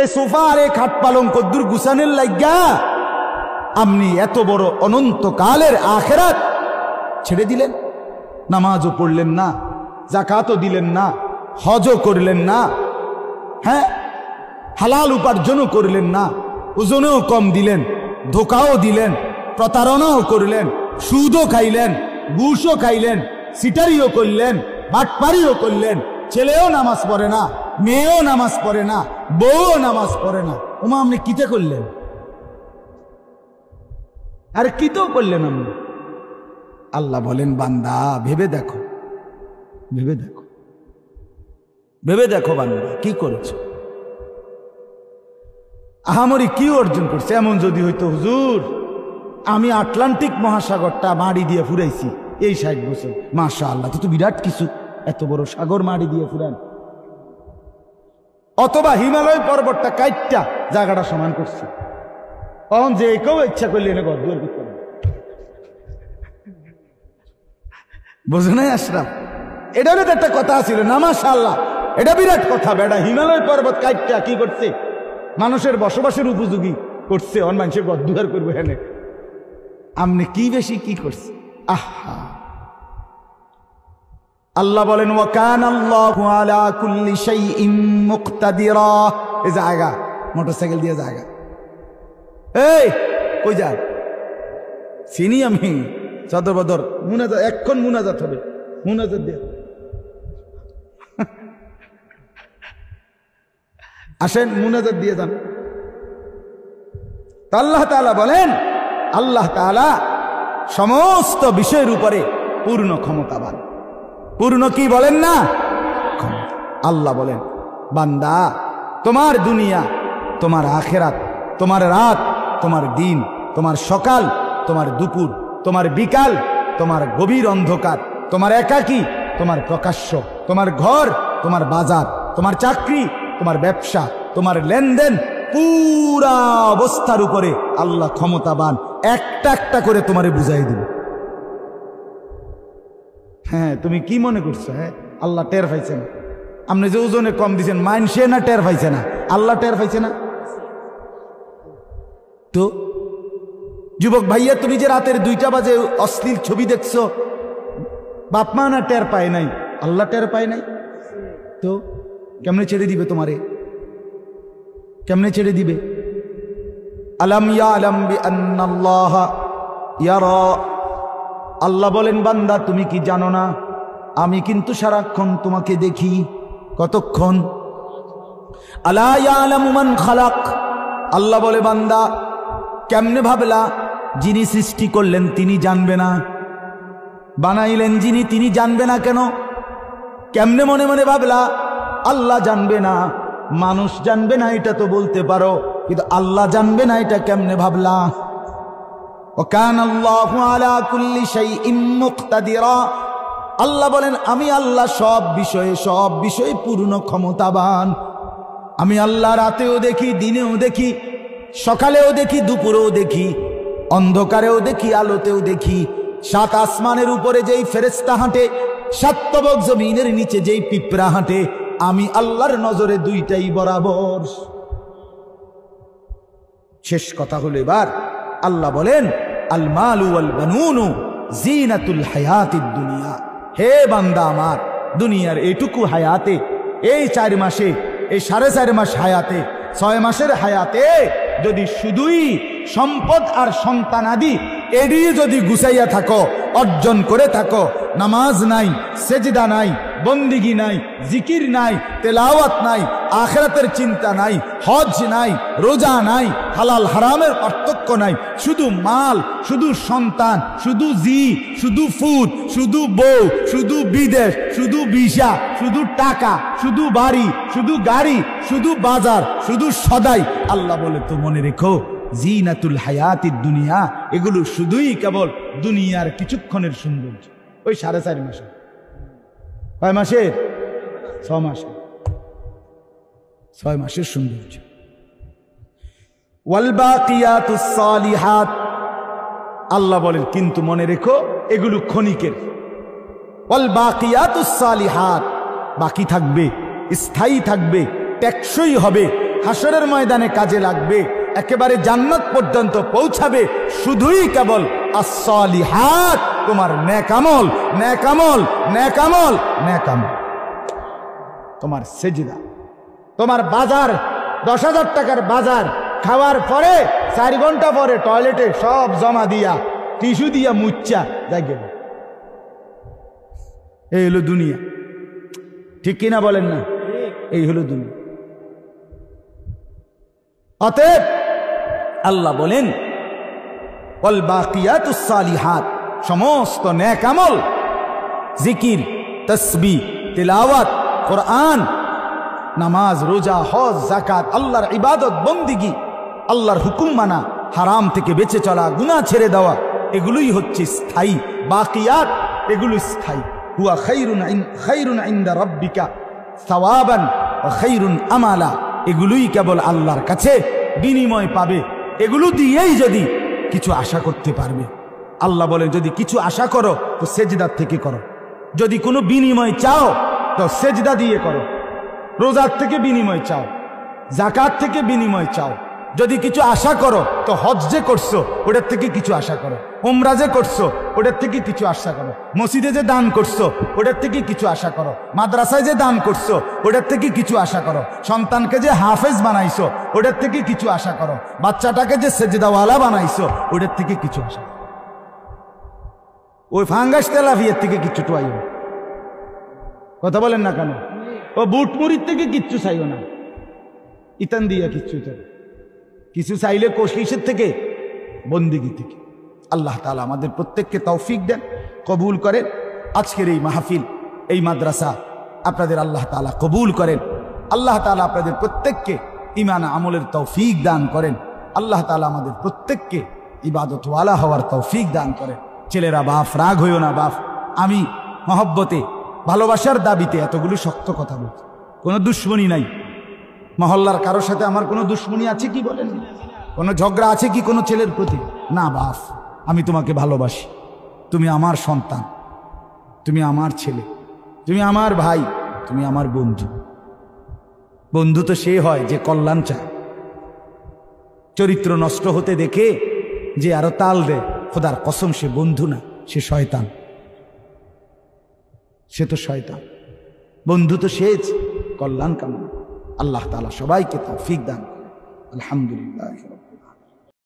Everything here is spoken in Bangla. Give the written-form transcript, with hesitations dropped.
এই সোফা আর এই খাট পালং কদ্দুর গুছানের লাগা আপনি এত বড় অনন্তকালের আখিরাত ছেড়ে দিলেন। নামাজও পড়লেন না, যাকাতও দিলেন না, হজও করলেন না, হ্যাঁ, হালাল উপার্জনও করলেন না, ওজনেও কম দিলেন, ধোকাও দিলেন, প্রতারণাও করলেন, সুদও খাইলেন, ঘুষও খাইলেন, সিটারিও করলেন, বাটপারিও করলেন। ছেলেও নামাজ পড়ে না, মেয়েও নামাজ পড়ে না, বউও নামাজ পড়ে না। ওমা আপনি কিতে করলেন? আর কিতেও করলেন আপনি? আল্লাহ বলেন, বান্দা ভেবে দেখো, ভেবে দেখো, ভেবে দেখো বান্দা কি করেছো, আহামরি কি অর্জন করছে। এমন যদি হইতো, হুজুর আমি আটলান্টিক মহাসাগরটা মাড়ি দিয়ে ফুরাইছি এই 60 বছর, মাশাআল্লাহ, তো বিরাট কিছু, এত বড় সাগর মাড়ি দিয়ে ফুরান। অথবা হিমালয় পর্বতটা কাইটটা জায়গাটা সমান করছে, তখন যে কেউ ইচ্ছা করলে এনে ঘর দুয়ার করতে পারে। বুঝো নাই আশরাফ? এটারও তো একটা কথা ছিল না, মাশাআল্লাহ, এটা বিরাট কথা। বেটা হিমালয় পর্বত কাইটটা কি করছে? মানুষের বসবাসের উপযোগী করছে, অন মানুষের ঘর দুয়ার করবে এনে। আপনি কি বেশি কি করছে? আহা, আল্লাহ বলেন, ওয়া কানাল্লাহু আলা কুল্লি শাইইন মুকতাদিরা। এই জায়গা মোটরসাইকেল দিয়ে জায়গা, এই কই যায়? চিনি আমি, সদর বদর মুনাজাত, এখন মুনাজাত হবে, মুনাজাত দিয়ে আসেন, মুনাজাত দিয়ে যান। আল্লাহ তাআলা বলেন, আল্লাহ তাআলা সমস্ত বিষয়ের উপরে পূর্ণ ক্ষমতাবান। পূর্ণ কি বলেন না? আল্লাহ বলেন, বান্দা তোমার দুনিয়া, তোমার আখিরাত, তোমার রাত, তোমার দিন, তোমার সকাল, তোমার দুপুর, তোমার বিকাল, তোমার গভীর অন্ধকার, তোমার একাকী, তোমার প্রকাশ্য, তোমার ঘর, তোমার বাজার, তোমার চাকরি, তোমার ব্যবসা, তোমার লেনদেন, পুরা অবস্থার উপরে আল্লাহ ক্ষমতাবান। একটা একটা করে তোমারে বুঝাই দিল। হ্যাঁ, তুমি কি মনে করছো? হ্যাঁ, আল্লাহ টের পাইছে না? আপনি যে ওজনে কম দিচ্ছেন, মানছে না টের পাইছে না? আল্লাহ টের পাইছে না? তো যুবক ভাইয়া, তুমি যে রাতের 2টা বাজে অশ্লীল ছবি দেখছো, বাপ মা না টের পায় নাই? আল্লাহ টের পায় নাই? তো কেমনে ছেড়ে দিবে তোমারে? কেমনে ছেড়ে দিবে? আলাম ইয়ালাম বিআন্নাল্লাহ ইয়ারা। আল্লাহ বলেন, বান্দা তুমি কি জানো না আমি কিন্তু সারাক্ষণ তোমাকে দেখি। কতক্ষণ? আলা ইয়ালামু মান খালাক। আল্লাহ বলে, বান্দা কেমনে ভাবলা যিনি সৃষ্টি করলেন তিনি জানবে না? বানাইলেন যিনি তিনি জানবে না কেন? কেমনে মনে মনে ভাবলা আল্লাহ জানবে না, মানুষ জানবে না এটা তো বলতে পারো, কিন্তু আল্লাহ জানবে না এটা কেমনে ভাবলা? ওয়া কানাল্লাহু আলা কুল্লি শাইইন মুকতাদিরা। আল্লাহ বলেন, আমি আল্লাহ সব বিষয়ে পূর্ণ ক্ষমতাবান। আমি আল্লাহ রাতেও দেখি, দিনেও দেখি, সকালেও দেখি, দুপুরেও দেখি, অন্ধকারেও দেখি, আলোতেও দেখি। 7 আসমানের উপরে যেই ফেরেশতা হাঁটে, 7 তবক জমিনের নিচে যেই পিঁপড়া হাঁটে, আমি আল্লাহর নজরে 2টাই বরাবর। শেষ কথা হলো এবার আল্লাহ বলেন, আল মালু ওয়াল বানুনু জিনাতুল হায়াতিদ দুনিয়া। হে বান্দা আমার, দুনিয়ার এইটুকু হায়াতে, এই 4 মাসে, এই 4.5 মাস হায়াতে, 6 মাসের হায়াতে যদি শুধুই সম্পদ আর সন্তানাদি এড়িয়ে যদি গুছাইয়া থাকো, অর্জন করে থাকো, নামাজ নাই, সেজদা নাই, বন্দিগি নাই, জিকির নাই, তেলাওয়াত নাই, আখিরাতের চিন্তা নাই, হজ নাই, রোজা নাই, হালাল হারামের পার্থক্য নাই, শুধু মাল, শুধু সন্তান, শুধু শুধু ফুড, শুধু বউ, শুধু বিদেশ, শুধু ভিসা, শুধু টাকা, শুধু বাড়ি, শুধু গাড়ি, শুধু বাজার, শুধু সদাই। আল্লাহ বলে, তো মনে রেখো, জিনাতুল হায়াতিদ দুনিয়া, এগুলো শুধুই কেবল দুনিয়ার কিছুক্ষণের সৌন্দর্য। ওই 4.5 মাসে, 6 মাসের, 6 মাসে, 6 মাসের সৌন্দর্য। ওয়াল বাকিয়াতুস সালিহাত, আল্লাহ বলেন, কিন্তু মনে রেখো এগুলো ক্ষণিকের। ওয়াল বাকিয়াতুস সালিহাত, বাকি থাকবে, স্থায়ী থাকবে, টেকসই হবে, হাসরের ময়দানে কাজে লাগবে, একেবারে জান্নাত পর্যন্ত পৌঁছাবে শুধুই কেবল as-salihat, তোমার নেক আমল, নেক আমল, নেক আমল, নেক আমল। তোমার সেজদা, তোমার বাজার, 10,000 টাকার বাজার খাওয়ার পরে 4 ঘন্টা পরে টয়লেটে সব জমা দিয়া টিস্যু দিয়া মুচ্চা যাই গেল। এই হলো দুনিয়া, ঠিক কিনা বলেন না? এই হলো দুনিয়া। অতএব আল্লাহ বলেন ওয়াল বাকিয়াতুস সালিহাত, সমস্ত নেক আমল, জিকির, তাসবিহ, তিলাওয়াত, কোরআন, নামাজ, রোজা, হজ, যাকাত, আল্লাহর ইবাদত বন্দিগি, আল্লাহর হুকুম মানা, হারাম থেকে বেঁচে চলা, গুনাহ ছেড়ে দেওয়া, এগুলোই হচ্ছে স্থায়ী। বাকিয়াত এগুলো স্থায়ী। হুয়া খায়রুন ইনদা রাব্বিকা সাওয়াবান ওয়া খায়রুন আমালা, এগুলোই কেবল আল্লাহর কাছে বিনিময় পাবে। এগুলো দিয়েই যদি কিছু আশা করতে পারবে। আল্লাহ বলেন যদি কিছু আশা করো তো সেজদার থেকে করো, যদি কোনো বিনিময় চাও তো সেজদা দিয়ে করো, রোজার থেকে বিনিময় চাও, যাকাত থেকে বিনিময় চাও, যদি কিছু আশা করো তো হজ যে করছো ওটার থেকে কিছু আশা করো, উমরা যে করছো ওটার থেকে কিছু আশা করো, মসজিদে যে দান করছো ওটার থেকে কিছু আশা করো, মাদ্রাসায় যে দান করছো ওটার থেকে কিছু আশা করো, সন্তানকে যে হাফেজ বানাইছো ওটার থেকে কিছু আশা করো, বাচ্চাটাকে যে সেজদাওয়ালা বানাইছো ওটার থেকে কিছু আশা করো। ওই ফাঙ্গাস তেলাফিয়ার থেকে কিচ্ছু টুয়াইও, কথা বলেন না কেন? ও বুট মুড়ির থেকে কিচ্ছু চাইও না, ইতান দিয়া কিচ্ছু চাই, কিছু চাইলে কোশিসের থেকে, বন্দিগি থেকে। আল্লাহ তাআলা আমাদের প্রত্যেককে তৌফিক দেন, কবুল করেন। আজকের এই মাহফিল, এই মাদ্রাসা আপনাদের আল্লাহ তাআলা কবুল করেন। আল্লাহ তাআলা আপনাদের প্রত্যেককে ঈমান আমলের তৌফিক দান করেন। আল্লাহ তাআলা আমাদের প্রত্যেককে ইবাদতওয়ালা হওয়ার তৌফিক দান করেন। ছেলেরা বাপ রাগ হইও না বাপ, আমি মহব্বতে ভালোবাসার দাবিতে এতগুলো শক্ত কথা বলছি, কোনো দুশ্মনী নাই। মহল্লার কারোর সাথে আমার কোনো দুশ্মনী আছে কি বলেন? কোনো ঝগড়া আছে কি কোনো ছেলের প্রতি? না বাপ, আমি তোমাকে ভালোবাসি, তুমি আমার সন্তান, তুমি আমার ছেলে, তুমি আমার ভাই, তুমি আমার বন্ধু। বন্ধু তো সে হয় যে কল্যাণ চায়। চরিত্র নষ্ট হতে দেখে যে আরো তাল দেয়, খোদার কসম সে বন্ধু না, সে শয়তান, সে তো শয়তান। বন্ধু তো সে কল্যাণ কামনা। আল্লাহ তাআলা সবাইকে তৌফিক দান করেন। আলহামদুলিল্লাহ।